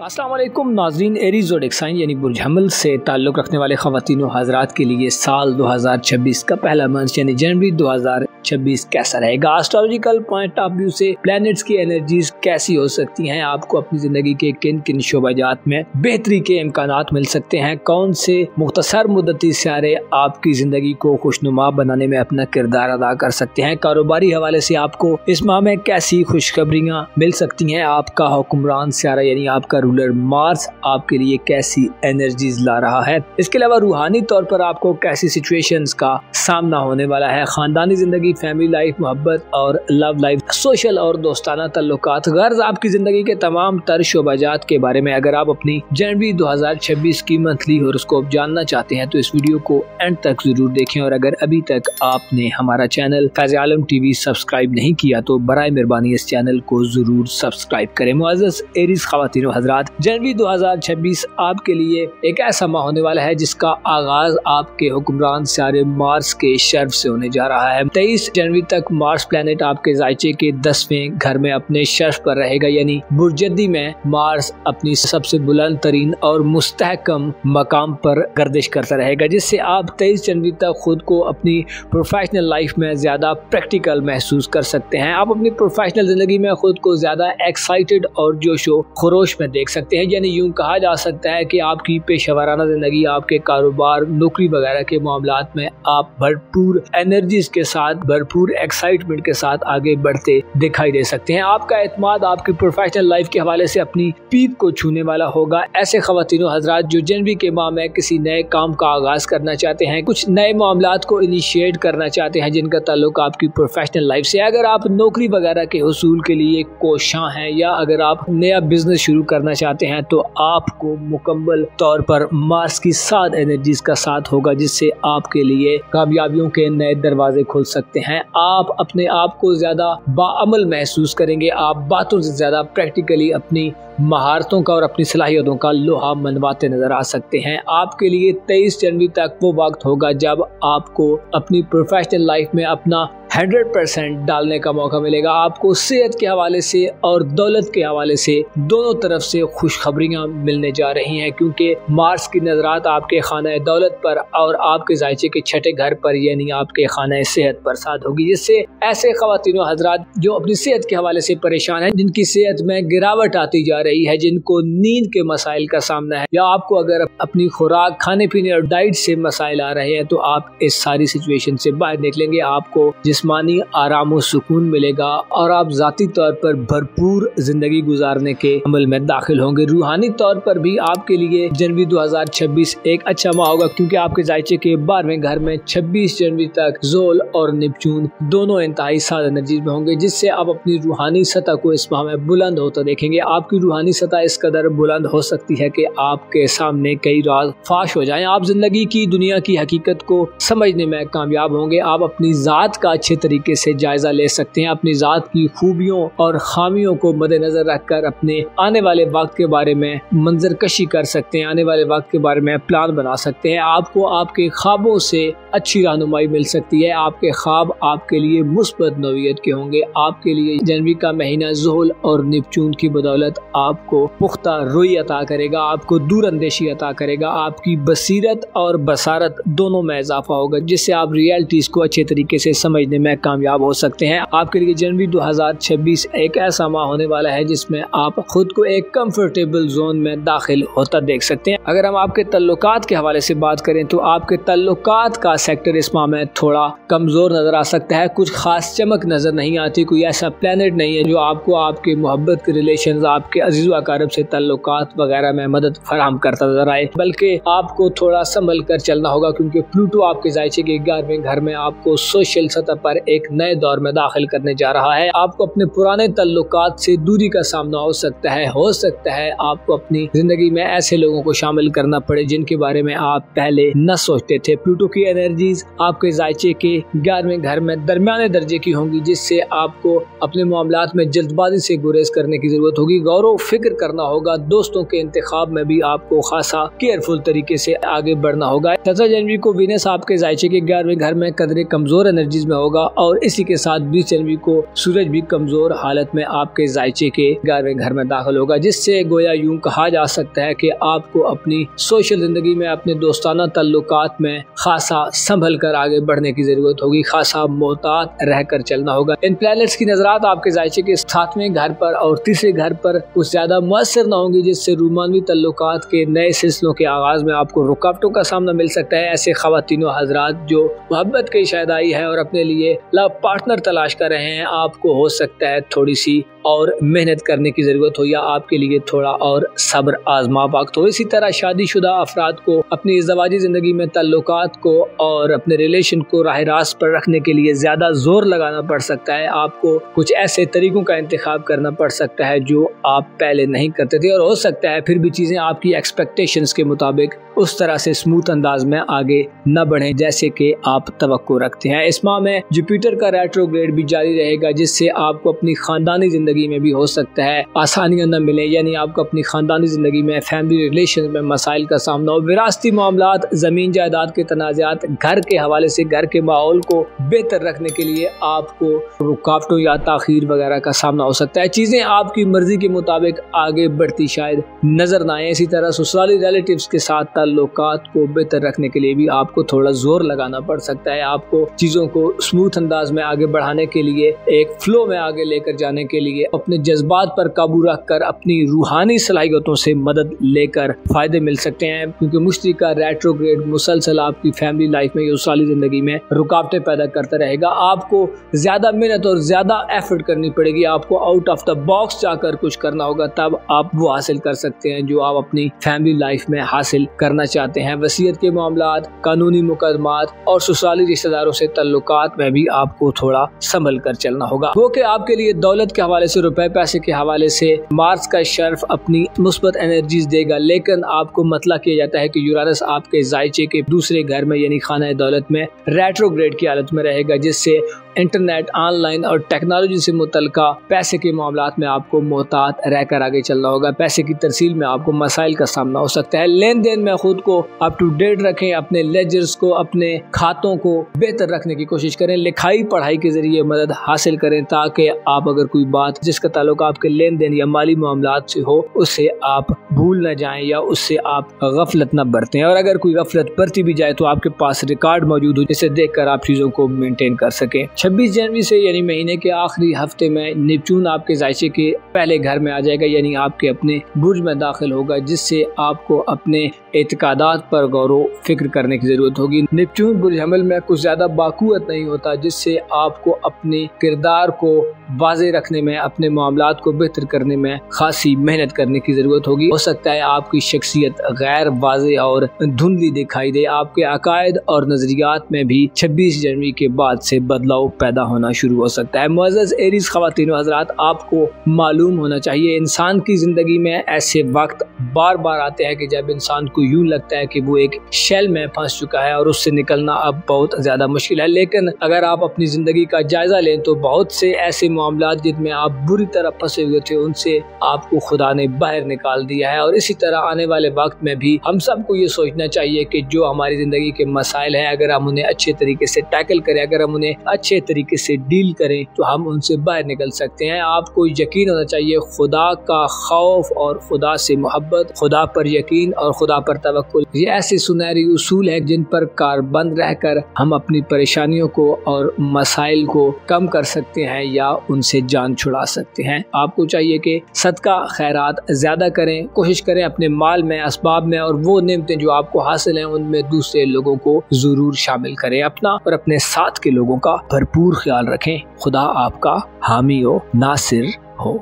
अस्सलाम वालेकुम नाज़रीन, एरीज़ ज़ोडिएक साइन यानी बुर्ज हमल से ताल्लुक़ रखने वाले ख़वातीन व हज़रात के लिए साल 2026 का पहला मंथ यानी जनवरी 2026 कैसा रहेगा। एस्ट्रोलॉजिकल पॉइंट ऑफ व्यू से प्लैनेट्स की एनर्जीज कैसी हो सकती हैं, आपको अपनी ज़िंदगी के किन किन शोबाजात में बेहतरी के इम्कानात मिल सकते हैं, कौन से मुख्तसर मुद्दती सितारे आपकी ज़िंदगी को खुशनुमा बनाने में अपना किरदार अदा कर सकते हैं, कारोबारी हवाले से आपको इस माह में कैसी खुशखबरियाँ मिल सकती हैं, आपका हुक्मरान सितारा यानी आपका रूलर मार्स आपके लिए कैसी एनर्जीज ला रहा है, इसके अलावा रूहानी तौर पर आपको कैसी सिचुएशंस का सामना होने वाला है, खानदानी जिंदगी, फैमिली लाइफ, मोहब्बत और लव लाइफ, सोशल और दोस्ताना तल्लुकात, गर्ज आपकी जिंदगी के तमाम तर शोबाजात के बारे में अगर आप अपनी जनवरी 2026 की मंथली हॉरोस्कोप जानना चाहते हैं तो इस वीडियो को एंड तक जरूर देखें। और अगर अभी तक आपने हमारा चैनल फैज़ आलम टीवी सब्सक्राइब नहीं किया तो बराए मेहरबानी इस चैनल को जरूर सब्सक्राइब करें। मुअज़्ज़ज़ एरीज़ ख़वातीन व हज़रात, जनवरी 2026 आपके लिए एक ऐसा माह होने वाला है जिसका आगाज आपके हुक्मरान सितारे मार्स के शर्फ से होने जा रहा है। 23 जनवरी तक मार्स प्लैनेट आपके ज़ायचे के 10वें घर में अपने शर्फ पर रहेगा, यानी बुर्जद्दी में मार्स अपनी सबसे बुलंद तरीन और मुस्तहकम मकाम पर गर्दिश करता रहेगा, जिससे आप 23 जनवरी तक खुद को अपनी प्रोफेशनल लाइफ में ज्यादा प्रैक्टिकल महसूस कर सकते हैं। आप अपनी प्रोफेशनल जिंदगी में खुद को ज्यादा एक्साइटेड और जोशो खरोश में देख सकते हैं, यानी यूं कहा जा सकता है कि आपकी पेशेवराना जिंदगी, आपके कारोबार, नौकरी वगैरह के मामलात में आप भरपूर एनर्जीज के साथ, भरपूर एक्साइटमेंट के साथ आगे बढ़ते दिखाई दे सकते हैं। आपका एतमाद आपकी प्रोफेशनल लाइफ के हवाले से अपनी पीक को छूने वाला होगा। ऐसे ख़वातीन हज़रात जो जनवरी के माह में किसी नए काम का आगाज करना चाहते हैं, कुछ नए मामलात को इनिशिएट करना चाहते हैं जिनका ताल्लुक आपकी प्रोफेशनल लाइफ से, अगर आप नौकरी वगैरह के हुसूल के लिए कोशां हैं या अगर आप नया बिजनेस शुरू करना चाहते हैं तो आपको मुकम्मल तौर पर मार्स की 7 एनर्जीज का साथ होगा, जिससे आपके लिए कामयाबियों के नए दरवाजे खुल सकते हैं। आप अपने आप को ज्यादा बाअमल महसूस करेंगे, आप बातों से ज्यादा प्रैक्टिकली अपनी महारतों का और अपनी सलाहियतों का लोहा मनवाते नजर आ सकते हैं। आपके लिए 23 जनवरी तक वो वक्त होगा जब आपको अपनी प्रोफेशनल लाइफ में अपना 100% डालने का मौका मिलेगा। आपको सेहत के हवाले से और दौलत के हवाले से दोनों तरफ से खुशखबरियां मिलने जा रही हैं, क्योंकि मार्स की नजरात आपके खाना दौलत पर और आपके ज़ायचे के छठे घर पर यानी आपके खाना सेहत पर साथ होगी, जिससे ऐसे ख़वातीन हज़रात जो अपनी सेहत के हवाले से परेशान हैं, जिनकी सेहत में गिरावट आती जा रही है, जिनको नींद के मसाइल का सामना है, या आपको अगर अपनी खुराक, खाने पीने और डाइट से मसाइल आ रहे हैं तो आप इस सारी सिचुएशन से बाहर निकलेंगे। आपको जिस्मानी आराम और सुकून मिलेगा और आप जाती तौर पर भरपूर जिंदगी गुजारने के अमल में दाखिल होंगे। रूहानी तौर पर भी आपके लिए जनवरी 2026 एक अच्छा माह होगा, क्योंकि आपके ज़ायचे के 12वें घर में 26 जनवरी तक ज़ोल और नेपच्यून दोनों इंतहाई साद एनर्जी में होंगे, जिससे आप अपनी रूहानी सतह को इस माह में बुलंद होता देखेंगे। आपकी रूहानी सतह इस कदर बुलंद हो सकती है कि आपके सामने कई राज फाश हो जाएं। आप जिंदगी की दुनिया की हकीकत को समझने में कामयाब होंगे। आप अपनी जात का अच्छे तरीके से जायजा ले सकते हैं, अपनी जात की खूबियों और खामियों को मद्देनजर रखकर अपने आने वाले वक्त के बारे में मंजर कशी कर सकते हैं, आने वाले वक्त के बारे में प्लान बना सकते हैं। आपको आपके ख्वाबों से अच्छी रहनुमाई मिल सकती है। आपके ख्वाब आपके लिए मुस्बत नौइयत के होंगे। आपके लिए जनवरी का महीना ज़ोहल और नेपच्यून की बदौलत आपको पुख्ता रोई अता करेगा, आपको दूर अंदेशी अता करेगा, आपकी बसीरत और बसारत दोनों में इजाफा होगा, जिससे आप रियलिटीज को अच्छे तरीके से समझने में कामयाब हो सकते हैं। आपके लिए जनवरी 2026 एक ऐसा माह होने वाला है जिसमें आप खुद को एक कंफर्टेबल जोन में दाखिल होता देख सकते हैं। अगर हम आपके तल्लुकात के हवाले से बात करें तो आपके तल्लुकात का सेक्टर इस माह में थोड़ा कमजोर नजर आ सकता है, कुछ खास चमक नजर नहीं आती, कोई ऐसा प्लेनेट नहीं है जो आपको आपके मोहब्बत के रिलेशन, आपके अजीज व अकारिब से तल्लुकात वगैरह में मदद फराहम करता नजर आए, बल्कि आपको थोड़ा संभल कर चलना होगा, क्योंकि प्लूटो आपके ज़ायचे के 11वें घर में आपको सोशल सतह पर एक नए दौर में दाखिल करने जा रहा है। आपको अपने पुराने तल्लुकात से दूरी का सामना हो सकता है आपको अपनी जिंदगी में ऐसे लोगों को शामिल करना पड़े जिनके बारे में आप पहले न सोचते थे। प्लूटो की एनर्जीज आपके ज़ायचे के 11वें घर में दरमियाने दर्जे की होंगी, जिससे आपको अपने मामलात में जल्दबाजी से गुरेज करने की जरूरत होगी। गौर व फिक्र करना होगा। दोस्तों के इंतखाब में भी आपको खासा केयरफुल तरीके से आगे बढ़ना होगा। 17 जनवरी को वीनस आपके जायचे के 11वें घर में कदरे कमजोर एनर्जीज में होगा और इसी के साथ 20 जनवरी को सूरज भी कमजोर हालत में आपके जायचे के 11वें घर में दाखिल होगा, जिससे गोया यूं कहा जा सकता है कि आपको अपनी सोशल जिंदगी में, अपने दोस्ताना ताल्लुकात में खासा संभल कर आगे बढ़ने की जरूरत होगी, खासा मोहतात रहकर चलना होगा। इन प्लैनेट्स की नजरात आपके जायचे के 7वें घर पर और तीसरे घर पर कुछ ज्यादा मुअस्सर न होंगी, जिससे रूमानवी ताल्लुकात के नए सिलसिलों के आगाज में आपको रुकावटों का सामना मिल सकता है। ऐसे खवातीनों हजरात जो मोहब्बत की शायदाई है और अपने लिए लव पार्टनर तलाश कर रहे हैं, आपको हो सकता है थोड़ी सी और मेहनत करने की जरूरत हो या आपके लिए थोड़ा और सब्र आजमा वक्त हो। इसी तरह शादीशुदा अफराद को अपनी इज़्ज़वाजी जिंदगी में ताल्लुकात को और अपने रिलेशन को राह रास्त पर रखने के लिए ज्यादा जोर लगाना पड़ सकता है। आपको कुछ ऐसे तरीकों का इंतखाब करना पड़ सकता है जो आप पहले नहीं करते थे, और हो सकता है फिर भी चीजें आपकी एक्सपेक्टेशंस के मुताबिक उस तरह से स्मूथ अंदाज में आगे न बढ़े जैसे कि आप तवक्को रखते हैं। इस माह में जुपिटर का रेट्रोग्रेड भी जारी रहेगा, जिससे आपको अपनी खानदानी जिंदगी में भी हो सकता है आसानियां न मिले, यानी आपको अपनी खानदानी जिंदगी में, फैमिली रिलेशन में मसाइल का सामना हो। विरासती मामलात, जमीन जायदाद के तनाज़ात, घर के हवाले से घर के माहौल को बेहतर रखने के लिए आपको रुकावटों या ताखीर वगैरह का सामना हो सकता है। चीजें आपकी मर्जी के मुताबिक आगे बढ़ती शायद नजर न आए। इसी तरह ससुराली रिलेटिव्स के साथ ताल्लुकात को बेहतर रखने के लिए भी आपको थोड़ा जोर लगाना पड़ सकता है। आपको चीजों को स्मूथ अंदाज में आगे बढ़ाने के लिए, एक फ्लो में आगे लेकर जाने के लिए अपने जज्बात पर काबू रखकर अपनी रूहानी सलाहियतों से मदद लेकर फायदे मिल सकते हैं, क्योंकि मुश्तरी का रेट्रोग्रेड मुसलसल आपकी फैमिली लाइफ में, ससुराली जिंदगी में रुकावटें पैदा करता रहेगा। आपको ज्यादा मेहनत और ज्यादा एफर्ट करनी पड़ेगी, आपको आउट ऑफ द बॉक्स जाकर कुछ करना होगा, तब आप वो हासिल कर सकते हैं जो आप अपनी फैमिली लाइफ में हासिल करना चाहते हैं। वसीयत के मामलात, कानूनी मुकदमात और ससुराली रिश्तेदारों से ताल्लुकात में भी आपको थोड़ा संभल कर चलना होगा। वो कि आपके लिए दौलत के हवाले से, रुपए पैसे के हवाले से मार्स का शर्फ अपनी मुस्बत एनर्जीज देगा, लेकिन आपको मतला किया जाता है कि यूरानस आपके जायचे के दूसरे घर में यानी खाना दौलत में रेट्रोग्रेड की हालत में रहेगा, जिससे इंटरनेट, ऑनलाइन और टेक्नोलॉजी से मुतल्लिका पैसे के मामलात में आपको मोहतात रहकर आगे चलना होगा। पैसे की तरसील में आपको मसाइल का सामना हो सकता है। लेन देन में खुद को अप टू डेट रखें, अपने लेजर्स को, अपने खातों को बेहतर रखने की कोशिश करें। लिखाई पढ़ाई के जरिए मदद हासिल करें ताकि आप अगर कोई बात जिसका ताल्लुक आपके लेन देन या माली मामलात से हो उससे आप भूल न जाएं या उससे आप गफलत न बरतें, और अगर कोई गफलत बरती भी जाए तो आपके पास रिकॉर्ड मौजूद हो जिसे देखकर आप चीजों को मेंटेन कर सकें। 26 जनवरी से यानी महीने के आखिरी हफ्ते में नेपच्यून आपके जायचे के पहले घर में आ जाएगा, यानी आपके अपने बुर्ज में दाखिल होगा, जिससे आपको अपने एतकादात पर गौर फिक्र करने की जरूरत होगी। नेपच्यून बुर्ज हमल में कुछ ज्यादा बाकुवत नहीं होता, जिससे आपको अपने किरदार को वाज़े रखने में, अपने मामलात को बेहतर करने में खासी मेहनत करने की जरूरत होगी। हो सकता है आपकी शख्सियत गैर वाज़े और धुंधली दिखाई दे। आपके अकायद और नजरियात में भी 26 जनवरी के बाद से बदलाव पैदा होना शुरू हो सकता है। मुअज़्ज़ज़ एरीज़ ख़वातीन हज़रात, आपको मालूम होना चाहिए इंसान की जिंदगी में ऐसे वक्त बार बार आते हैं कि जब इंसान को यूं लगता है कि वो एक शेल में फंस चुका है और उससे निकलना अब बहुत ज्यादा मुश्किल है। लेकिन अगर आप अपनी जिंदगी का जायजा लें तो बहुत से ऐसे मामलात जिनमें आप बुरी तरह फंसे हुए थे उनसे आपको खुदा ने बाहर निकाल दिया है। और इसी तरह आने वाले वक्त में भी हम सबको ये सोचना चाहिए कि जो हमारी जिंदगी के मसाइल हैं, अगर हम उन्हें अच्छे तरीके से टैकल करें, अगर हम उन्हें अच्छे तरीके से डील करें तो हम उनसे बाहर निकल सकते हैं। आपको यकीन होना चाहिए, खुदा का खौफ और खुदा से मोहब्बत, खुदा पर यकीन और खुदा पर तवक्कुल, ये ऐसे सुनहरी उसूल है जिन पर कारबंद रहकर हम अपनी परेशानियों को और मसाइल को कम कर सकते हैं या उनसे जान छुड़ा सकते हैं। आपको चाहिए कि सदका खैरात ज्यादा करें, कोशिश करें अपने माल में, असबाब में, और वो नेमतें जो आपको हासिल हैं उनमें दूसरे लोगों को जरूर शामिल करें। अपना और अपने साथ के लोगों का भरपूर ख्याल रखें। खुदा आपका हामी हो, नासिर हो।